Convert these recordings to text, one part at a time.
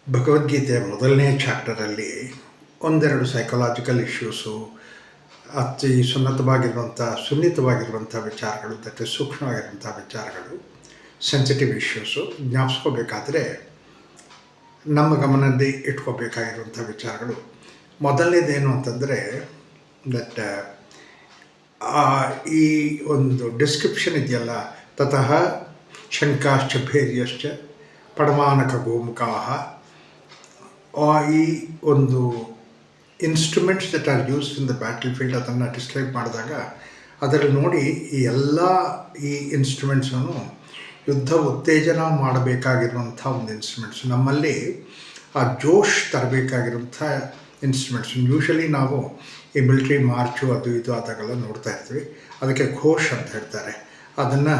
ಭಗವದ್ಗೀತೆಯ ಮೊದಲನೇ ಚಾಪ್ಟರಲ್ಲಿ ಒಂದೆರಡು ಸೈಕಲಾಜಿಕಲ್ ಇಶ್ಯೂಸು ಅತಿ ಸುನ್ನಿತವಾಗಿರುವಂಥ ವಿಚಾರಗಳು ಮತ್ತು ಸೂಕ್ಷ್ಮವಾಗಿರುವಂಥ ವಿಚಾರಗಳು, ಸೆನ್ಸಿಟಿವ್ ಇಶ್ಯೂಸು ಜ್ಞಾಪಿಸ್ಕೋಬೇಕಾದ್ರೆ ನಮ್ಮ ಗಮನದಲ್ಲಿ ಇಟ್ಕೋಬೇಕಾಗಿರುವಂಥ ವಿಚಾರಗಳು. ಮೊದಲನೇದೇನು ಅಂತಂದರೆ ದಟ್ ಈ ಒಂದು ಡಿಸ್ಕ್ರಿಪ್ಷನ್ ಇದೆಯಲ್ಲ, ತತಃ ಶಂಕಾಶ್ಚ ಭೇರ್ಯಶ್ಚ ಪಡಮಾನಕ ಗೋಮುಖಾಹ, ಈ ಒಂದು instruments that are used in the battle field ಅದನ್ನು ಡಿಸ್ಕ್ರೈಬ್ ಮಾಡಿದಾಗ ಅದರಲ್ಲಿ ನೋಡಿ ಈ ಇನ್ಸ್ಟ್ರೂಮೆಂಟ್ಸನ್ನು ಯುದ್ಧ ಉತ್ತೇಜನ ಮಾಡಬೇಕಾಗಿರುವಂಥ ಒಂದು ಇನ್ಸ್ಟ್ರೂಮೆಂಟ್ಸ್, ನಮ್ಮಲ್ಲಿ ಆ ಜೋಶ್ ತರಬೇಕಾಗಿರುವಂಥ ಇನ್ಸ್ಟ್ರೂಮೆಂಟ್ಸ್. ಯೂಶ್ವಲಿ ನಾವು ಈ ಮಿಲಿಟ್ರಿ ಮಾರ್ಚು ಅದು ಇದು ಆದಾಗೆಲ್ಲ ನೋಡ್ತಾ ಇರ್ತೀವಿ, ಅದಕ್ಕೆ ಘೋಷ್ ಅಂತ ಹೇಳ್ತಾರೆ, ಅದನ್ನು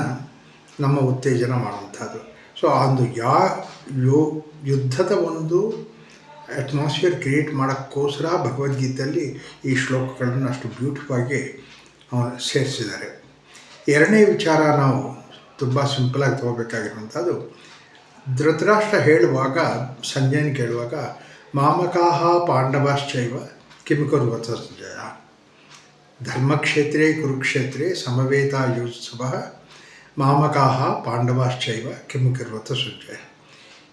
ನಮ್ಮ ಉತ್ತೇಜನ ಮಾಡುವಂಥದ್ದು. ಸೊ ಒಂದು ಯುದ್ಧದ ಒಂದು ಅಟ್ಮಾಸ್ಫಿಯರ್ ಕ್ರಿಯೇಟ್ ಮಾಡೋಕ್ಕೋಸ್ಕರ ಭಗವದ್ಗೀತೆಯಲ್ಲಿ ಈ ಶ್ಲೋಕಗಳನ್ನು ಅಷ್ಟು ಬ್ಯೂಟಿಫುಲ್ಲಾಗಿ ಸೇರಿಸಿದ್ದಾರೆ. ಎರಡನೇ ವಿಚಾರ ನಾವು ತುಂಬ ಸಿಂಪಲಾಗಿ ತೊಗೋಬೇಕಾಗಿರುವಂಥದ್ದು, ಧೃತರಾಷ್ಟ್ರ ಹೇಳುವಾಗ, ಸಂಜಯನ ಕೇಳುವಾಗ, ಮಾಮಕಾಹ ಪಾಂಡವಾಶ್ಚೈವ ಕಿಂ ಕುರ್ವತ ಸಂಜಯ, ಧರ್ಮಕ್ಷೇತ್ರೇ ಕುರುಕ್ಷೇತ್ರೇ ಸಮವೇತಾಯುತ್ಸವಃ ಮಾಮಕಾಹ ಪಾಂಡವಾಶ್ಚೈವ ಕಿಂ ಕುರ್ವತ ಸಂಜಯ.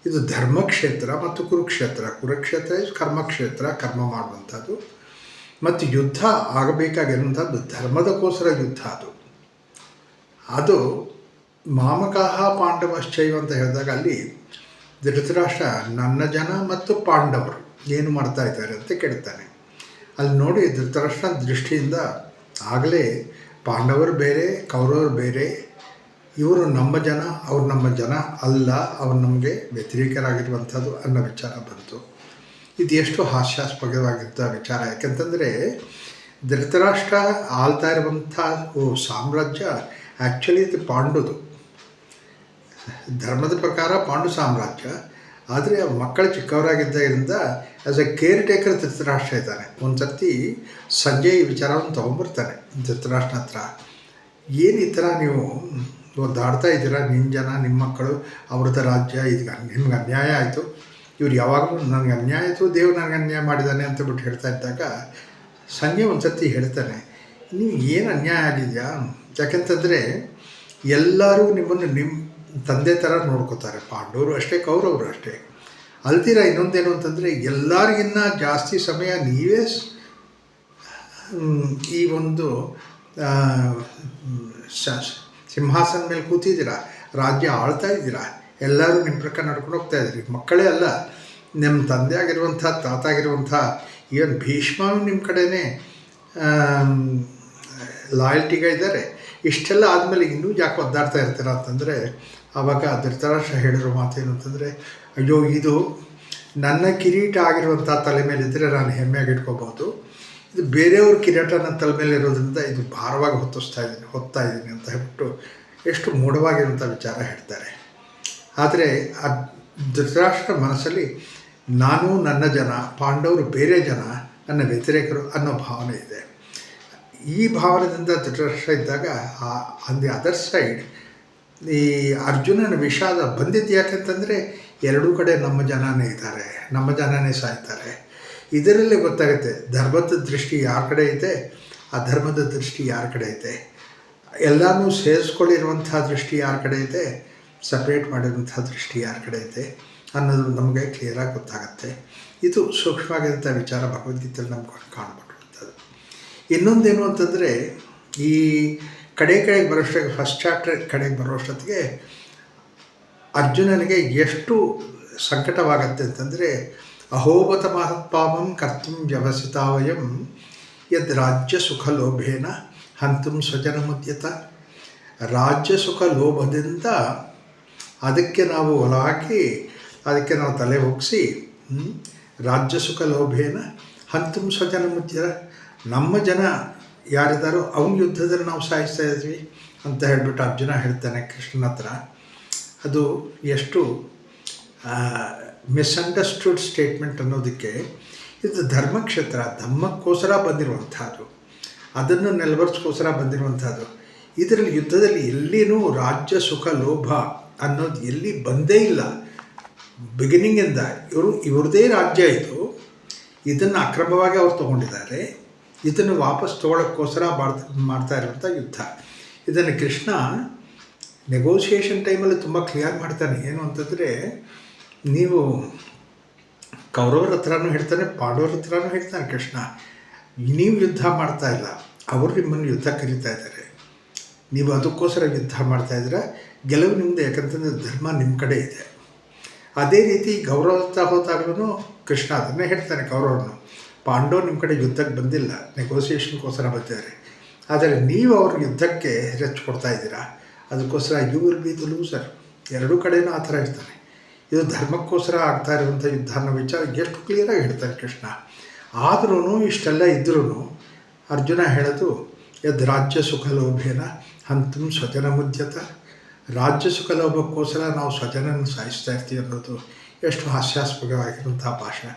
ಇದು ಧರ್ಮಕ್ಷೇತ್ರ ಮತ್ತು ಕುರುಕ್ಷೇತ್ರ. ಕುರುಕ್ಷೇತ್ರ ಕರ್ಮಕ್ಷೇತ್ರ, ಕರ್ಮ ಮಾಡುವಂಥದ್ದು, ಮತ್ತು ಯುದ್ಧ ಆಗಬೇಕಾಗಿರುವಂಥದ್ದು ಧರ್ಮದಕ್ಕೋಸ್ಕರ ಯುದ್ಧ. ಅದು ಮಾಮಕಾಹ ಪಾಂಡವಶ್ಚೈವ ಅಂತ ಹೇಳಿದಾಗ ಅಲ್ಲಿ ಧೃತರಾಷ್ಟ್ರ ನನ್ನ ಜನ ಮತ್ತು ಪಾಂಡವರು ಏನು ಮಾಡ್ತಾ ಇದ್ದಾರೆ ಅಂತ ಕೇಳ್ತಾನೆ. ಅಲ್ಲಿ ನೋಡಿ ಧೃತರಾಷ್ಟ್ರನ ದೃಷ್ಟಿಯಿಂದ ಆಗಲೇ ಪಾಂಡವರು ಬೇರೆ, ಕೌರವರು ಬೇರೆ, ಇವರು ನಮ್ಮ ಜನ, ಅವ್ರು ನಮ್ಮ ಜನ ಅಲ್ಲ, ಅವ್ರು ನಮಗೆ ವ್ಯತಿರೇಕರಾಗಿರುವಂಥದ್ದು ಅನ್ನೋ ವಿಚಾರ ಬಂತು. ಇದು ಎಷ್ಟು ಹಾಸ್ಯಾಸ್ಪದವಾಗಿದ್ದ ವಿಚಾರ. ಯಾಕೆಂತಂದರೆ ಧೃತರಾಷ್ಟ್ರ ಆಳ್ತಾ ಇರುವಂಥ ಸಾಮ್ರಾಜ್ಯ ಆ್ಯಕ್ಚುಲಿ ಇದು ಪಾಂಡುದು, ಧರ್ಮದ ಪ್ರಕಾರ ಪಾಂಡು ಸಾಮ್ರಾಜ್ಯ. ಆದರೆ ಮಕ್ಕಳು ಚಿಕ್ಕವರಾಗಿದ್ದರಿಂದ as a care taker Dhritarashtra ಇದ್ದಾನೆ. ಒಂದು ಸರ್ತಿ ಸಂಜೆ ಈ ವಿಚಾರವನ್ನು ತೊಗೊಂಬರ್ತಾನೆ ಧೃತರಾಷ್ಟ್ರನ ಹತ್ರ. ಏನು ಈ ಥರ ನೀವು ದಾಡ್ತಾ ಇದ್ದೀರಾ, ನಿಮ್ಮ ಜನ, ನಿಮ್ಮ ಮಕ್ಕಳು, ಅವ್ರದ್ದು ರಾಜ್ಯ, ಇದು ನಿಮ್ಗೆ ಅನ್ಯಾಯ ಆಯಿತು, ಇವ್ರು ಯಾವಾಗಲೂ ನನಗೆ ಅನ್ಯಾಯ ಆಯಿತು, ದೇವ್ರು ನನಗೆ ಅನ್ಯಾಯ ಮಾಡಿದ್ದಾನೆ ಅಂತ ಬಿಟ್ಟು ಹೇಳ್ತಾ ಇದ್ದಾಗ ಸಂಜೆ ಒಂದು ಸರ್ತಿ ಹೇಳ್ತಾನೆ, ನೀವು ಏನು ಅನ್ಯಾಯ ಆಗಿದೆಯಾ? ಯಾಕೆಂತಂದರೆ ಎಲ್ಲರೂ ನಿಮ್ಮನ್ನು ನಿಮ್ಮ ತಂದೆ ಥರ ನೋಡ್ಕೋತಾರೆ, ಪಾಂಡವರು ಅಷ್ಟೇ, ಕೌರವರು ಅಷ್ಟೇ. ಅಲ್ತೀರ ಇನ್ನೊಂದೇನು ಅಂತಂದರೆ ಎಲ್ಲರಿಗಿನ್ನ ಜಾಸ್ತಿ ಸಮಯ ನೀವೇ ಈ ಒಂದು ಸಿಂಹಾಸನ ಮೇಲೆ ಕೂತಿದ್ದೀರಾ, ರಾಜ್ಯ ಆಳ್ತಾ ಇದ್ದೀರಾ, ಎಲ್ಲರೂ ನಿಮ್ಮ ಪ್ರಕಾರ ನಡ್ಕೊಂಡು ಹೋಗ್ತಾ ಇದ್ದೀರಿ. ಮಕ್ಕಳೇ ಅಲ್ಲ, ನಿಮ್ಮ ತಂದೆ ಆಗಿರುವಂಥ, ತಾತ ಆಗಿರುವಂಥ, ಈವನ್ ಭೀಷ್ಮ ನಿಮ್ಮ ಕಡೆಯೇ ಲಾಯಲ್ಟಿಗಳಿದ್ದಾರೆ. ಇಷ್ಟೆಲ್ಲ ಆದಮೇಲೆ ಇನ್ನೂ ಯಾಕೆ ಒದ್ದಾಡ್ತಾ ಇರ್ತೀರ ಅಂತಂದರೆ ಆವಾಗ ಧೃತರಾಷ್ಟ್ರ ಹೇಳಿರೋ ಮಾತೇನು ಅಂತಂದರೆ, ಅಯ್ಯೋ ಇದು ನನ್ನ ಕಿರೀಟ ಆಗಿರುವಂಥ ತಲೆ ಮೇಲಿದ್ದರೆ ನಾನು ಹೆಮ್ಮೆಯಾಗಿ ಇಟ್ಕೋಬೋದು, ಇದು ಬೇರೆಯವ್ರ ಕಿರೀಟ ನನ್ನ ತಲೆ ಮೇಲೆ ಇರೋದ್ರಿಂದ ಇದು ಭಾರವಾಗಿ ಹೊತ್ತಾ ಇದ್ದೀನಿ ಅಂತ ಹೇಳ್ಬಿಟ್ಟು ಎಷ್ಟು ಮೂಢವಾಗಿರುವಂಥ ವಿಚಾರ ಹೇಳ್ತಾರೆ. ಆದರೆ ಆ ಧೃತರಾಷ್ಟ್ರ ಮನಸ್ಸಲ್ಲಿ ನಾನು ನನ್ನ ಜನ, ಪಾಂಡವರು ಬೇರೆ ಜನ, ನನ್ನ ವ್ಯತಿರೇಕರು ಅನ್ನೋ ಭಾವನೆ ಇದೆ. ಈ ಭಾವನೆಯಿಂದ ಧೃತರಾಷ್ಟ್ರ ಇದ್ದಾಗ ಆನ್ ದಿ ಅದರ್ ಸೈಡ್ ಈ ಅರ್ಜುನನ ವಿಷಾದ ಬಂದಿದ್ದು. ಯಾಕೆಂತಂದರೆ ಎರಡೂ ಕಡೆ ನಮ್ಮ ಜನನೇ ಇದ್ದಾರೆ, ನಮ್ಮ ಜನನೇ ಸಾಯ್ತಾರೆ. ಇದರಲ್ಲೇ ಗೊತ್ತಾಗುತ್ತೆ ಧರ್ಮದ ದೃಷ್ಟಿ ಯಾರ ಕಡೆ ಐತೆ, ಅಧರ್ಮದ ದೃಷ್ಟಿ ಯಾರ ಕಡೆ ಐತೆ, ಎಲ್ಲನೂ ಸೇರಿಸ್ಕೊಳ್ಳಿರುವಂಥ ದೃಷ್ಟಿ ಯಾರ ಕಡೆ ಐತೆ, ಸಪ್ರೇಟ್ ಮಾಡಿರುವಂಥ ದೃಷ್ಟಿ ಯಾರ ಕಡೆ ಐತೆ ಅನ್ನೋದು ನಮಗೆ ಕ್ಲಿಯರಾಗಿ ಗೊತ್ತಾಗುತ್ತೆ. ಇದು ಸೂಕ್ಷ್ಮವಾಗಿರುವಂಥ ವಿಚಾರ ಭಗವದ್ಗೀತೆಯಲ್ಲಿ ನಮ್ಗೆ ಕಾಣ್ಬಿಡುವಂಥದ್ದು. ಇನ್ನೊಂದೇನು ಅಂತಂದರೆ ಈ ಕಡೆಗೆ ಬರೋಷ್ಟೊತ್ತಿಗೆ, ಫಸ್ಟ್ ಚಾಪ್ಟರ್ ಕಡೆಗೆ ಬರೋಷ್ಟೊತ್ತಿಗೆ ಅರ್ಜುನನಿಗೆ ಎಷ್ಟು ಸಂಕಟವಾಗತ್ತೆ ಅಂತಂದರೆ, ಅಹೋಬತ ಮಹತ್ಪಾಪಂ ಕರ್ತುಂ ವ್ಯವಸಿತಾವಯಂ ಯದ್ ರಾಜ್ಯ ಸುಖ ಲೋಭೇನ ಹಂತುಂ ಸ್ವಜನಮುದ್ಯತ. ರಾಜ್ಯ ಸುಖ ಲೋಭದಿಂದ ಅದಕ್ಕೆ ನಾವು ಹೊಲಹಾಕಿ, ಅದಕ್ಕೆ ನಾವು ತಲೆ ಹೋಗಿಸಿ, ರಾಜ್ಯ ಸುಖ ಲೋಭೇನ ಹಂತುಂ ಸ್ವಜನಮುದ್ಯತ, ನಮ್ಮ ಜನ ಯಾರಿದ್ದಾರೋ ಅವನ ಯುದ್ಧದಲ್ಲಿ ನಾವು ಸಾಯಿಸ್ತಾ ಇದ್ವಿ ಅಂತ ಹೇಳಿಬಿಟ್ಟು ಅರ್ಜುನ ಹೇಳ್ತಾನೆ ಕೃಷ್ಣನ ಹತ್ರ. ಅದು ಎಷ್ಟು ಮಿಸ್ಅಂಡರ್ಸ್ಟುಡ್ ಸ್ಟೇಟ್ಮೆಂಟ್ ಅನ್ನೋದಕ್ಕೆ, ಇದು ಧರ್ಮಕ್ಷೇತ್ರ, ಧರ್ಮಕ್ಕೋಸ್ಕರ ಬಂದಿರುವಂಥದ್ದು, ಅದನ್ನು ನೆಲವರ್ಸ್ಕೋಸ್ಕರ ಬಂದಿರುವಂಥದ್ದು. ಇದರಲ್ಲಿ ಯುದ್ಧದಲ್ಲಿ ಎಲ್ಲಿನೂ ರಾಜ್ಯ ಸುಖ ಲೋಭ ಅನ್ನೋದು ಎಲ್ಲಿ ಬಂದೇ ಇಲ್ಲ. ಬಿಗಿನಿಂಗಿಂದ ಇವ್ರದ್ದೇ ರಾಜ್ಯ ಇದು, ಇದನ್ನು ಅಕ್ರಮವಾಗಿ ಅವ್ರು ತೊಗೊಂಡಿದ್ದಾರೆ, ಇದನ್ನು ವಾಪಸ್ ತೊಗೊಳಕ್ಕೋಸ್ಕರ ಮಾಡ್ತಾ ಇರುವಂಥ ಯುದ್ಧ. ಇದನ್ನು ಕೃಷ್ಣ ನೆಗೋಸಿಯೇಷನ್ ಟೈಮಲ್ಲಿ ತುಂಬ ಕ್ಲಿಯರ್ ಮಾಡ್ತಾನೆ. ಏನು ಅಂತಂದರೆ, ನೀವು ಕೌರವರ ಹತ್ರನೂ ಹೇಳ್ತಾನೆ, ಪಾಂಡವರ ಹತ್ರನೂ ಹೇಳ್ತಾನೆ ಕೃಷ್ಣ, ನೀವು ಯುದ್ಧ ಮಾಡ್ತಾ ಇಲ್ಲ, ಅವರು ನಿಮ್ಮನ್ನು ಯುದ್ಧ ಕರೀತಾ ಇದ್ದಾರೆ, ನೀವು ಅದಕ್ಕೋಸ್ಕರ ಯುದ್ಧ ಮಾಡ್ತಾಯಿದ್ರೆ ಗೆಲುವು ನಿಮ್ಮದು, ಯಾಕಂತಂದರೆ ಧರ್ಮ ನಿಮ್ಮ ಕಡೆ ಇದೆ. ಅದೇ ರೀತಿ ಗೌರವ ಹತ್ರ ಹೋದಾಗ್ಲೂ ಕೃಷ್ಣ ಅದನ್ನೇ ಹೇಳ್ತಾನೆ ಕೌರವರನ್ನು, ಪಾಂಡವರು ನಿಮ್ಮ ಕಡೆ ಯುದ್ಧಕ್ಕೆ ಬಂದಿಲ್ಲ, ನೆಗೋಸಿಯೇಷನ್ಗೋಸ್ಕರ ಬಂದಿದ್ದಾರೆ, ಆದರೆ ನೀವು ಅವ್ರ ಯುದ್ಧಕ್ಕೆ ಹೆಚ್ಚು ಕೊಡ್ತಾ ಇದ್ದೀರಾ, ಅದಕ್ಕೋಸ್ಕರ you will be the loser. ಎರಡೂ ಕಡೆಯೂ ಆ ಥರ ಇರ್ತಾನೆ. ಇದು ಧರ್ಮಕ್ಕೋಸ್ಕರ ಆಗ್ತಾ ಇರುವಂಥ ಯುದ್ಧ ಅನ್ನೋ ವಿಚಾರ ಎಷ್ಟು ಕ್ಲಿಯರಾಗಿ ಹೇಳ್ತಾನೆ ಕೃಷ್ಣ. ಆದ್ರೂ ಇಷ್ಟೆಲ್ಲ ಇದ್ರೂ ಅರ್ಜುನ ಹೇಳೋದು, ಯದ್ ರಾಜ್ಯ ಸುಖ ಲೋಭೇನ ಹಂತಂ ಸ್ವಜನ ಮುದ್ಯತ. ರಾಜ್ಯ ಸುಖ ಲೋಭಕ್ಕೋಸ್ಕರ ನಾವು ಸ್ವಜನನ್ನು ಸಾಯಿಸ್ತಾ ಇರ್ತೀವಿ ಅನ್ನೋದು ಎಷ್ಟು ಹಾಸ್ಯಾಸ್ಪದವಾಗಿರುವಂಥ ಭಾಷೆ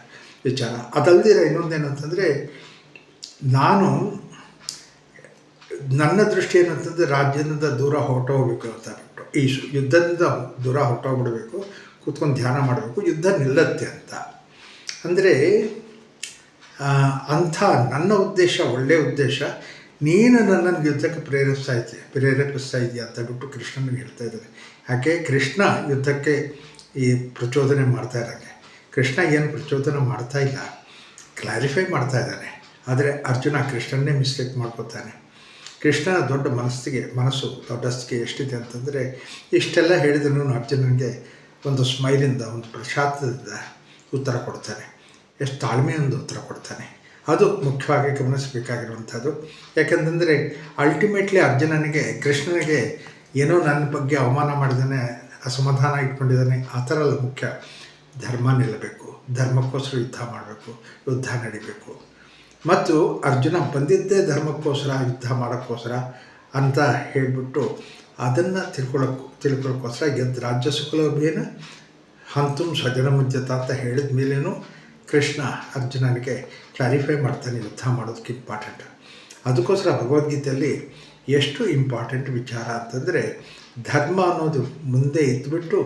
ವಿಚಾರ. ಅದಲ್ಲದಿರ ಇನ್ನೊಂದೇನು ಅಂತಂದರೆ, ನನ್ನ ದೃಷ್ಟಿ ಏನಂತಂದರೆ ರಾಜ್ಯದಿಂದ ದೂರ ಹೊರಟೋಗ್ಬೇಕು ಅಂತ ಬಿಟ್ಟು, ಈ ಯುದ್ಧದಿಂದ ದೂರ ಹೊರಟೋಗ್ಬಿಡಬೇಕು, ಕೂತ್ಕೊಂಡು ಧ್ಯಾನ ಮಾಡಬೇಕು, ಯುದ್ಧ ನಿಲ್ಲತ್ತೆ ಅಂತ. ಅಂದರೆ ಅಂಥ ನನ್ನ ಉದ್ದೇಶ, ಒಳ್ಳೆಯ ಉದ್ದೇಶ, ನೀನು ನನ್ನನ್ನು ಯುದ್ಧಕ್ಕೆ ಪ್ರೇರೇಪಿಸ್ತಾ ಇದೆಯಾ ಅಂತ ಬಿಟ್ಟು ಕೃಷ್ಣನಿಗೆ ಹೇಳ್ತಾ ಇದ್ದಾನೆ. ಯಾಕೆ ಕೃಷ್ಣ ಯುದ್ಧಕ್ಕೆ ಈ ಪ್ರಚೋದನೆ ಮಾಡ್ತಾ ಇದ್ದಾನೆ. ಕೃಷ್ಣ ಏನು ಪ್ರಚೋದನೆ ಮಾಡ್ತಾ ಇಲ್ಲ, ಕ್ಲಾರಿಫೈ ಮಾಡ್ತಾ ಇದ್ದಾನೆ. ಆದರೆ ಅರ್ಜುನ ಕೃಷ್ಣನ್ನೇ ಮಿಸ್ಟೇಕ್ ಮಾಡ್ಕೋತಾನೆ. ಕೃಷ್ಣನ ದೊಡ್ಡ ಮನಸ್ಸು ದೊಡ್ಡಸ್ತಿಗೆ ಎಷ್ಟಿದೆ ಅಂತಂದರೆ, ಇಷ್ಟೆಲ್ಲ ಹೇಳಿದ್ರು ಅರ್ಜುನನಿಗೆ ಒಂದು ಸ್ಮೈಲಿಂದ, ಒಂದು ಪ್ರಶಾಂತದಿಂದ ಉತ್ತರ ಕೊಡ್ತಾನೆ, ಎಷ್ಟು ತಾಳ್ಮೆಯಿಂದ ಉತ್ತರ ಕೊಡ್ತಾನೆ. ಅದು ಮುಖ್ಯವಾಗಿ ಗಮನಿಸಬೇಕಾಗಿರುವಂಥದ್ದು. ಯಾಕೆಂತಂದರೆ ಅಲ್ಟಿಮೇಟ್ಲಿ ಕೃಷ್ಣನಿಗೆ ಏನೋ ನನ್ನ ಬಗ್ಗೆ ಅವಮಾನ ಮಾಡಿದ್ದಾನೆ, ಅಸಮಾಧಾನ ಇಟ್ಕೊಂಡಿದ್ದಾನೆ, ಆ ಥರ ಎಲ್ಲ ಮುಖ್ಯ. ಧರ್ಮ ನಿಲ್ಲಬೇಕು, ಧರ್ಮಕ್ಕೋಸ್ಕರ ಯುದ್ಧ ಮಾಡಬೇಕು, ಯುದ್ಧ ನಡಿಬೇಕು. ಮತ್ತು ಅರ್ಜುನ ಬಂದಿದ್ದೇ ಧರ್ಮಕ್ಕೋಸ್ಕರ, ಯುದ್ಧ ಮಾಡೋಕ್ಕೋಸ್ಕರ ಅಂತ ಹೇಳಿಬಿಟ್ಟು ಅದನ್ನು ತಿಳ್ಕೊಳ್ಳೋಕ್ಕೋಸ್ಕರ ಯದ್ ರಾಜ್ಯ ಸುಖಲೋಭೇನ ಹಂತಂ ಸ್ವಜನ ಮುದ್ಯತ ಅಂತ ಹೇಳಿದ ಮೇಲೇನು ಕೃಷ್ಣ ಅರ್ಜುನನಿಗೆ ಕ್ಲಾರಿಫೈ ಮಾಡ್ತಾನೆ, ಯುದ್ಧ ಮಾಡೋದಕ್ಕೆ ಇಂಪಾರ್ಟೆಂಟ್. ಅದಕ್ಕೋಸ್ಕರ ಭಗವದ್ಗೀತೆಯಲ್ಲಿ ಎಷ್ಟು ಇಂಪಾರ್ಟೆಂಟ್ ವಿಚಾರ ಅಂತಂದರೆ, ಧರ್ಮ ಅನ್ನೋದು ಮುಂದೆ ಇದ್ದುಬಿಟ್ಟು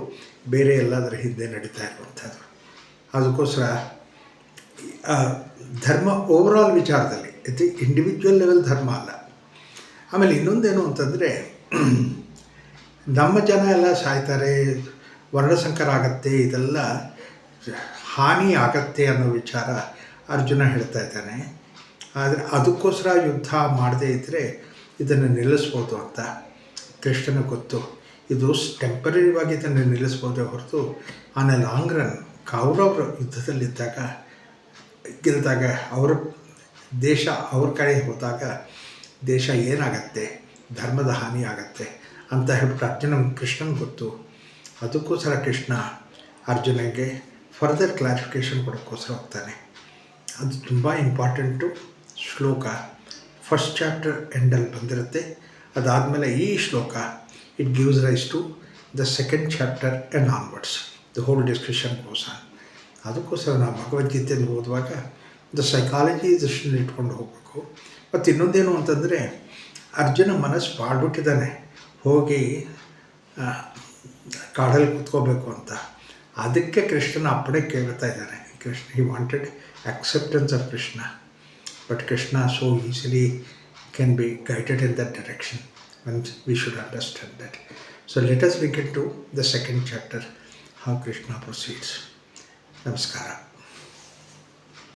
ಬೇರೆ ಎಲ್ಲದರ ಹಿಂದೆ ನಡೀತಾ ಇರುವಂಥದ್ದು. ಅದಕ್ಕೋಸ್ಕರ ಧರ್ಮ ಓವರಾಲ್ ವಿಚಾರದಲ್ಲಿ ಇದು ಇಂಡಿವಿಜುವಲ್ ಲೆವೆಲ್ ಧರ್ಮ ಅಲ್ಲ. ಆಮೇಲೆ ಇನ್ನೊಂದೇನು ಅಂತಂದರೆ, ನಮ್ಮ ಜನ ಎಲ್ಲ ಸಾಯ್ತಾರೆ, ವರ್ಣಸಂಕರ ಆಗತ್ತೆ, ಇದೆಲ್ಲ ಹಾನಿ ಆಗತ್ತೆ ಅನ್ನೋ ವಿಚಾರ ಅರ್ಜುನ ಹೇಳ್ತಾ ಇದ್ದಾನೆ. ಆದರೆ ಅದಕ್ಕೋಸ್ಕರ ಯುದ್ಧ ಮಾಡದೇ ಇದ್ದರೆ ಇದನ್ನು ನಿಲ್ಲಿಸ್ಬೋದು ಅಂತ ಕೃಷ್ಣನಿಗೆ ಗೊತ್ತು. ಇದು ಟೆಂಪರರಿಯಾಗಿ ಇದನ್ನು ನಿಲ್ಲಿಸ್ಬೋದೇ ಹೊರತು ಆನ್ ಎ ಲಾಂಗ್ ರನ್ ಕೌರವರು ಗೆದ್ದಾಗ ಅವರ ದೇಶ ಅವ್ರ ಕಡೆ ಹೋದಾಗ ದೇಶ ಏನಾಗತ್ತೆ, ಧರ್ಮದ ಹಾನಿ ಆಗತ್ತೆ ಅಂತ ಹೇಳ್ಬಿಟ್ಟು ಕೃಷ್ಣನಿಗೆ ಗೊತ್ತು. ಅದಕ್ಕೋಸ್ಕರ ಕೃಷ್ಣ ಅರ್ಜುನನಿಗೆ ಫರ್ದರ್ ಕ್ಲಾರಿಫಿಕೇಷನ್ ಕೊಡೋಕ್ಕೋಸ್ಕರ ಹೋಗ್ತಾನೆ. ಅದು ತುಂಬ ಇಂಪಾರ್ಟೆಂಟು ಶ್ಲೋಕ. ಫಸ್ಟ್ ಚಾಪ್ಟರ್ ಎಂಡಲ್ಲಿ ಬಂದಿರುತ್ತೆ. ಅದಾದಮೇಲೆ ಈ ಶ್ಲೋಕ it gives rise to the second chapter and onwards. The whole discussion goes on. ಅದಕ್ಕೋಸ್ಕರ ನಾವು ಭಗವದ್ಗೀತೆಯಲ್ಲಿ ಓದುವಾಗ ದ ಸೈಕಾಲಜಿ ದೃಷ್ಟಿಯಲ್ಲಿ ಇಟ್ಕೊಂಡು ಹೋಗಬೇಕು. ಮತ್ತು ಇನ್ನೊಂದೇನು ಅಂತಂದರೆ, ಅರ್ಜುನ ಮನಸ್ಸು ಮಾಡಿಬಿಟ್ಟಿದ್ದಾನೆ ಹೋಗಿ ಕಾಡಲ್ಲಿ ಕೂತ್ಕೋಬೇಕು ಅಂತ. ಅದಕ್ಕೆ ಕೃಷ್ಣನ ಅಪ್ಪಣೆ ಕೇಳ್ತಾ ಇದ್ದಾನೆ. He wanted acceptance of Krishna, but Krishna so easily can be guided in that direction, and we should understand that. So let us look into the second chapter, how Krishna proceeds. Namaskara.